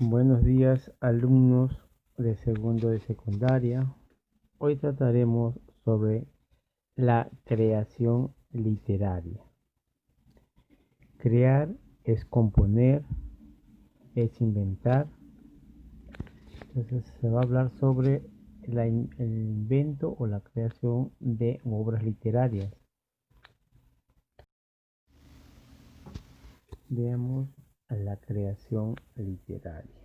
Buenos días, alumnos de segundo de secundaria. Hoy trataremos sobre la creación literaria. Crear es componer, es inventar. Entonces se va a hablar sobre el invento o la creación de obras literarias. Veamos la creación literaria.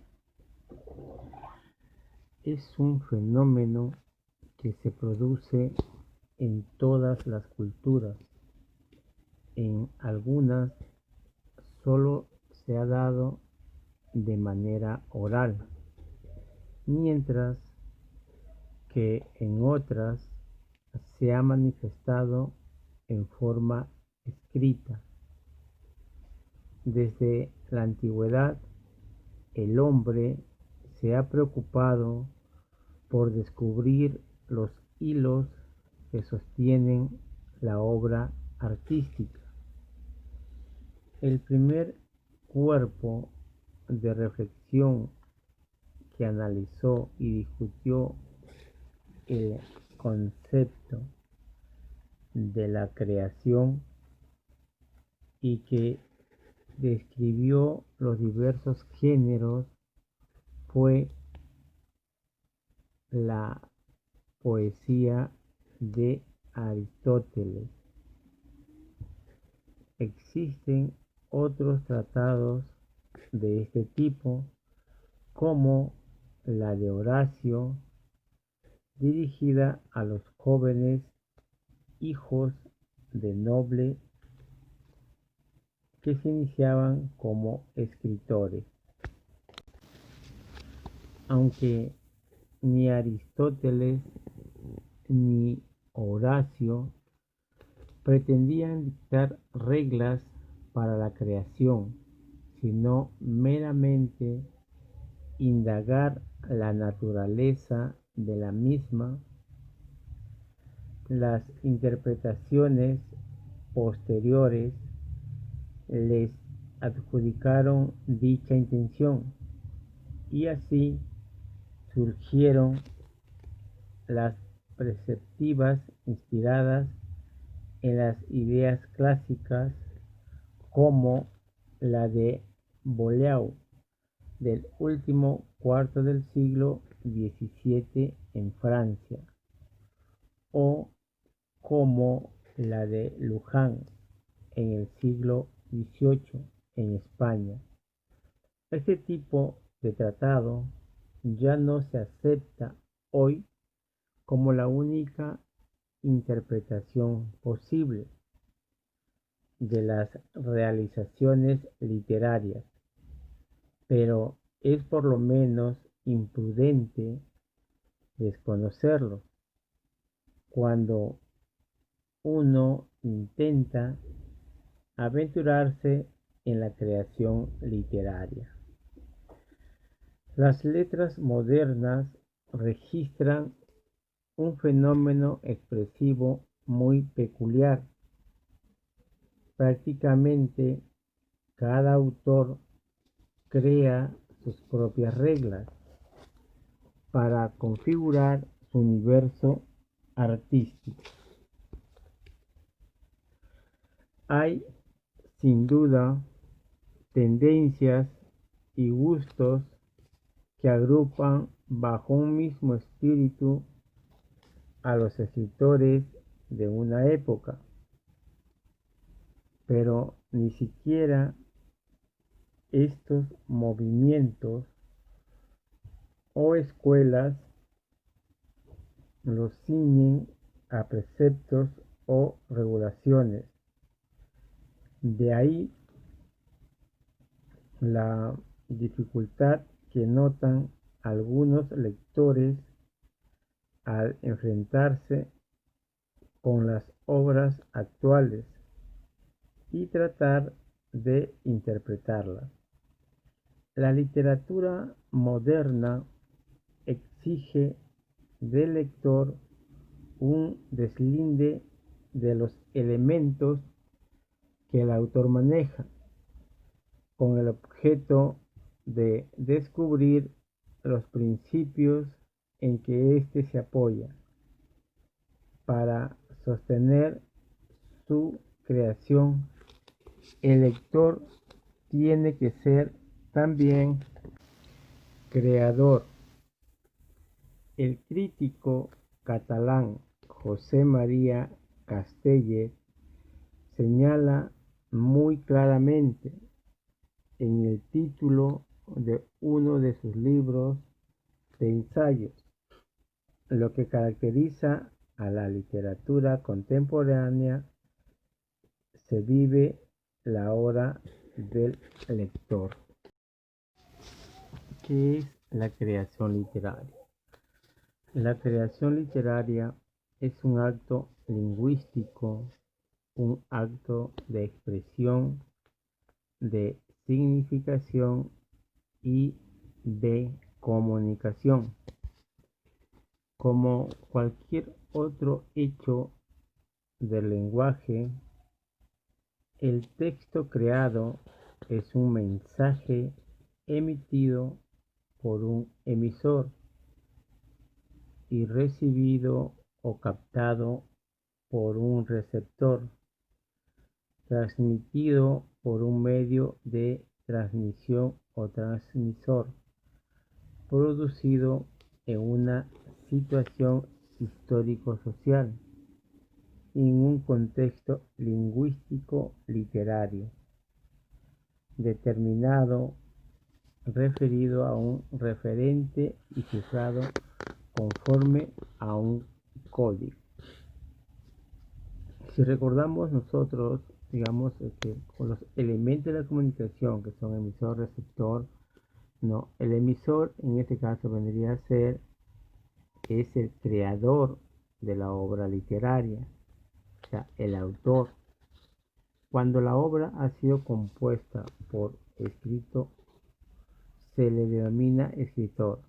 Es un fenómeno que se produce en todas las culturas. En algunas solo se ha dado de manera oral, mientras que en otras se ha manifestado en forma escrita. Desde la antigüedad, el hombre se ha preocupado por descubrir los hilos que sostienen la obra artística. El primer cuerpo de reflexión que analizó y discutió el concepto de la creación y que describió los diversos géneros fue la poesía de Aristóteles. Existen otros tratados de este tipo, como la de Horacio, dirigida a los jóvenes hijos de noble que se iniciaban como escritores. Aunque ni Aristóteles ni Horacio pretendían dictar reglas para la creación, sino meramente indagar la naturaleza de la misma. Las interpretaciones posteriores les adjudicaron dicha intención y así surgieron las perspectivas inspiradas en las ideas clásicas, como la de Boileau del último cuarto del siglo XVII en Francia, o como la de Luján en el siglo XVIII en España. Este tipo de tratado ya no se acepta hoy como la única interpretación posible de las realizaciones literarias, pero es por lo menos imprudente desconocerlo cuando uno intenta aventurarse en la creación literaria. Las letras modernas registran un fenómeno expresivo muy peculiar. Prácticamente cada autor crea sus propias reglas para configurar su universo artístico. Hay, sin duda, tendencias y gustos que agrupan bajo un mismo espíritu a los escritores de una época, pero ni siquiera estos movimientos o escuelas los ciñen a preceptos o regulaciones. De ahí la dificultad que notan algunos lectores al enfrentarse con las obras actuales y tratar de interpretarlas. La literatura moderna exige del lector un deslinde de los elementos que el autor maneja, con el objeto de descubrir los principios en que éste se apoya para sostener su creación. El lector tiene que ser también creador. El crítico catalán José María Castellet señala muy claramente en el título de uno de sus libros de ensayos lo que caracteriza a la literatura contemporánea: se vive la hora del lector. ¿Qué es la creación literaria? La creación literaria es un acto lingüístico, un acto de expresión, de significación y de comunicación. Como cualquier otro hecho del lenguaje, el texto creado es un mensaje emitido por un emisor y recibido o captado por un receptor, transmitido por un medio de transmisión o transmisor, producido en una situación histórico-social, en un contexto lingüístico literario determinado, referido a un referente y cifrado conforme a un código. Si recordamos nosotros, digamos, con los elementos de la comunicación que son emisor, receptor, no, el emisor en este caso vendría a ser, es el creador de la obra literaria, o sea, el autor. Cuando la obra ha sido compuesta por escrito, se le denomina escritor.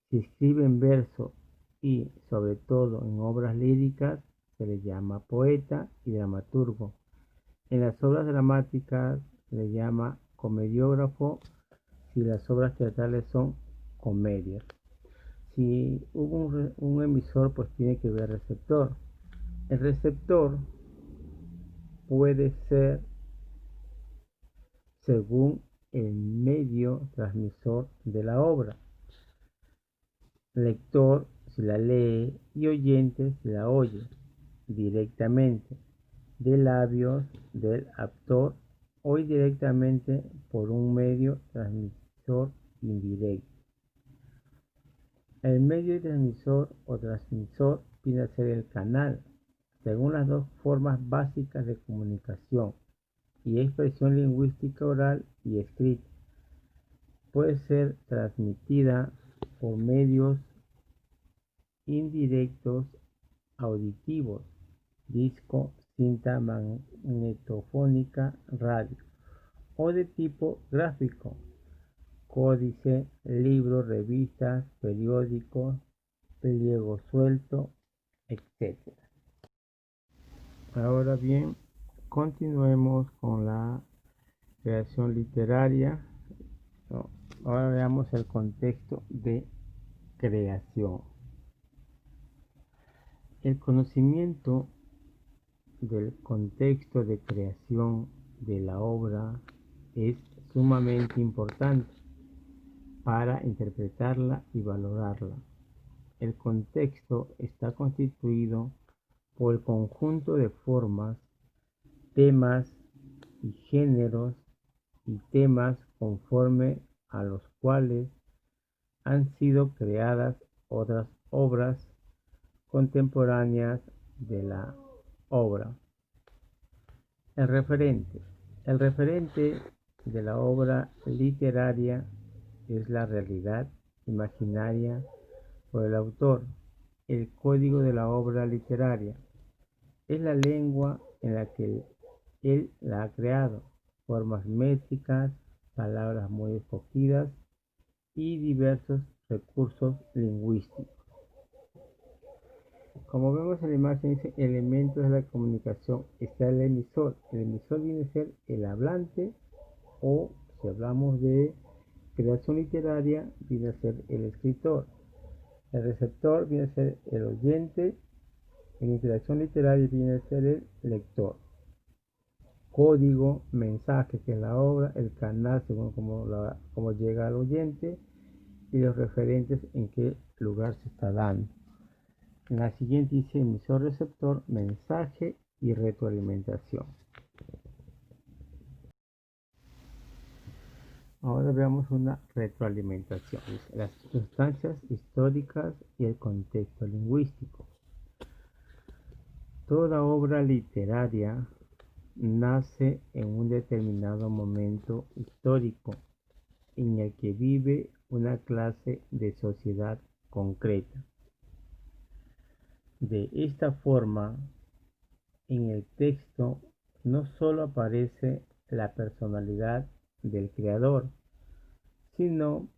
Si escribe en verso y, sobre todo, en obras líricas, se le llama poeta y dramaturgo. En las obras dramáticas se le llama comediógrafo, si las obras teatrales son comedias. Si hubo un emisor, pues tiene que haber receptor. El receptor puede ser según el medio transmisor de la obra: lector si la lee y oyente si la oye directamente de labios del autor o indirectamente por un medio transmisor indirecto. El medio transmisor o transmisor viene a ser el canal, según las dos formas básicas de comunicación y expresión lingüística oral y escrita. Puede ser transmitida por medios indirectos auditivos, disco, cinta magnetofónica, radio, o de tipo gráfico, códice, libros, revistas, periódicos, pliego suelto, etc. Ahora bien, continuemos con la creación literaria. Ahora veamos el contexto de creación. El conocimiento del contexto de creación de la obra es sumamente importante para interpretarla y valorarla. El contexto está constituido por el conjunto de formas, temas y géneros y temas conforme a los cuales han sido creadas otras obras contemporáneas de la obra. El referente. El referente de la obra literaria es la realidad imaginaria por el autor. El código de la obra literaria es la lengua en la que él la ha creado, formas métricas, palabras muy escogidas y diversos recursos lingüísticos. Como vemos en la imagen, dice elementos de la comunicación. Está el emisor. El emisor viene a ser el hablante, o si hablamos de creación literaria viene a ser el escritor. El receptor viene a ser el oyente. En creación literaria viene a ser el lector. Código, mensaje, que es la obra, el canal según cómo llega al oyente y los referentes en qué lugar se está dando. En la siguiente dice emisor, receptor, mensaje y retroalimentación. Ahora veamos una retroalimentación. Las circunstancias históricas y el contexto lingüístico. Toda obra literaria nace en un determinado momento histórico en el que vive una clase de sociedad concreta. De esta forma, en el texto no solo aparece la personalidad del creador, sino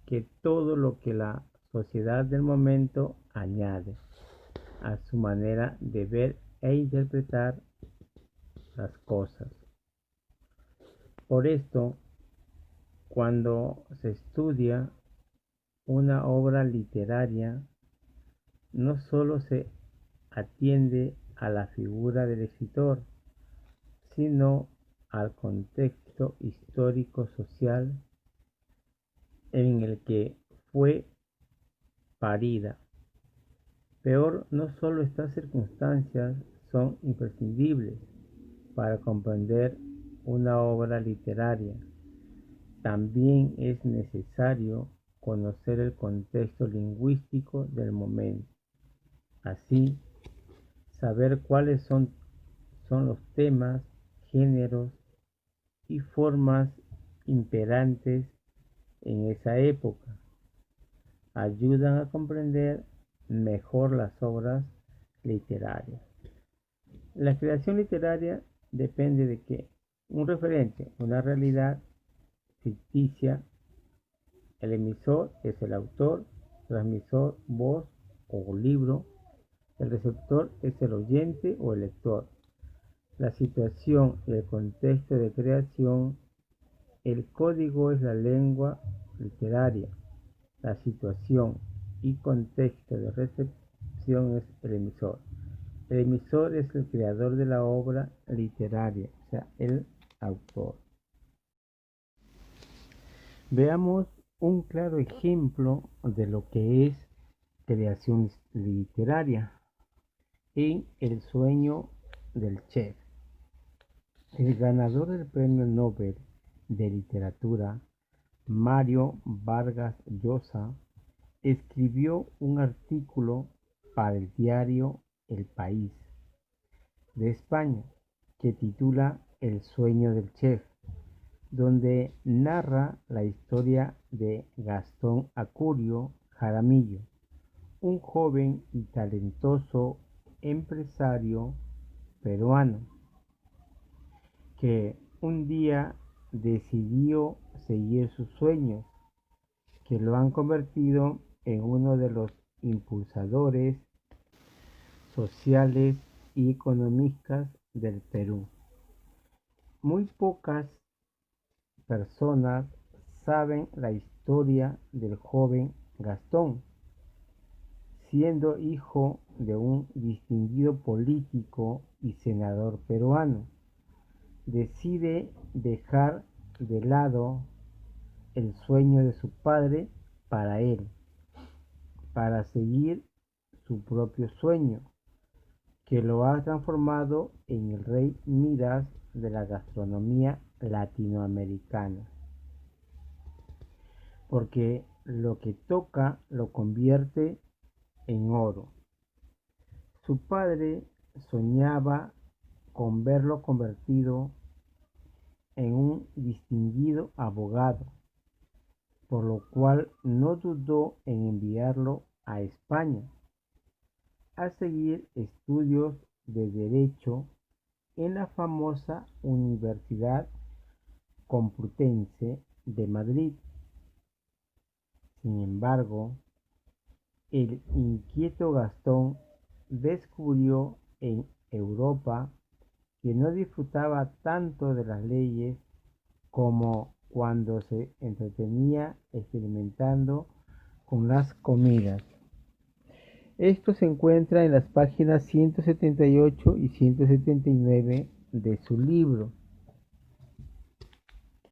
que todo lo que la sociedad del momento añade a su manera de ver e interpretar las cosas. Por esto, cuando se estudia una obra literaria, no solo se atiende a la figura del escritor, sino al contexto histórico-social en el que fue parida. Peor, no solo estas circunstancias son imprescindibles para comprender una obra literaria, también es necesario conocer el contexto lingüístico del momento. Así, saber cuáles son los temas, géneros y formas imperantes en esa época ayudan a comprender mejor las obras literarias. La creación literaria depende de que un referente, una realidad ficticia, el emisor es el autor, transmisor, voz o libro, el receptor es el oyente o el lector. La situación y el contexto de creación, el código es la lengua literaria, la situación y contexto de recepción es el emisor. El emisor es el creador de la obra literaria, o sea, el autor. Veamos un claro ejemplo de lo que es creación literaria en El sueño del chef. El ganador del Premio Nobel de Literatura, Mario Vargas Llosa, escribió un artículo para el diario El País de España que titula El sueño del chef, donde narra la historia de Gastón Acurio Jaramillo, un joven y talentoso empresario peruano que un día decidió seguir sus sueños, que lo han convertido en uno de los impulsadores sociales y económicos del Perú. Muy pocas personas saben la historia del joven Gastón. Siendo hijo de un distinguido político y senador peruano, decide dejar de lado el sueño de su padre para él, para seguir su propio sueño, que lo ha transformado en el rey Midas de la gastronomía latinoamericana, porque lo que toca lo convierte en oro. Su padre soñaba con verlo convertido en un distinguido abogado, por lo cual no dudó en enviarlo a España a seguir estudios de Derecho en la famosa Universidad Complutense de Madrid. Sin embargo, el inquieto Gastón descubrió en Europa que no disfrutaba tanto de las leyes como cuando se entretenía experimentando con las comidas. Esto se encuentra en las páginas 178 y 179 de su libro.